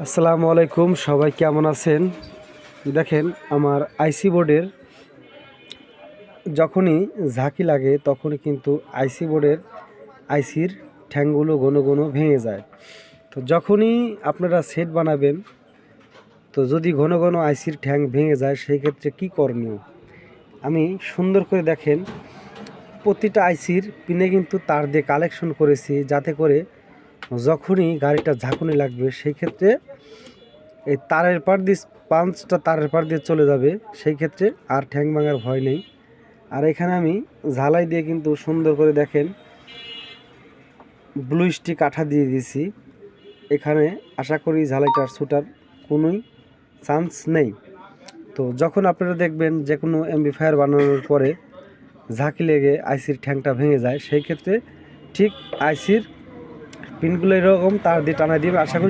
আসসালামু আলাইকুম, সবাই কেমন আছেন? দেখেন, আমার আইসি বোর্ডের যখনই ঝাঁকি লাগে তখনই কিন্তু আইসি বোর্ডের আইসির ঠ্যাংগুলো ঘন ঘন ভেঙে যায়। তো যখনই আপনারা সেট বানাবেন, তো যদি ঘন ঘন আইসির ঠ্যাং ভেঙে যায় সেই ক্ষেত্রে কী করণীয় আমি সুন্দর করে দেখেন, প্রতিটা আইসির পিনে কিন্তু তার দিয়ে কালেকশন করেছি, যাতে করে যখনই গাড়িটা ঝাঁকুনি লাগবে সেই ক্ষেত্রে এই তারের পার দিয়ে পাঁচটা তারের পার দিয়ে চলে যাবে, সেই ক্ষেত্রে আর ঠ্যাং ভাঙার ভয় নেই। আর এখানে আমি ঝালাই দিয়ে কিন্তু সুন্দর করে দেখেন ব্লু স্টিক আঠা দিয়ে দিয়েছি। এখানে আশা করি ঝালাইটার ছুটার কোনোই চান্স নেই। তো যখন আপনারা দেখবেন যে কোনো অ্যাম্প্লিফায়ার বানানোর পরে ঝাঁকি লেগে আইসির ঠ্যাংটা ভেঙে যায়, সেই ক্ষেত্রে ঠিক আইসির পিনগুলো এরকম তার দিয়ে টানা দিবে। আশা করি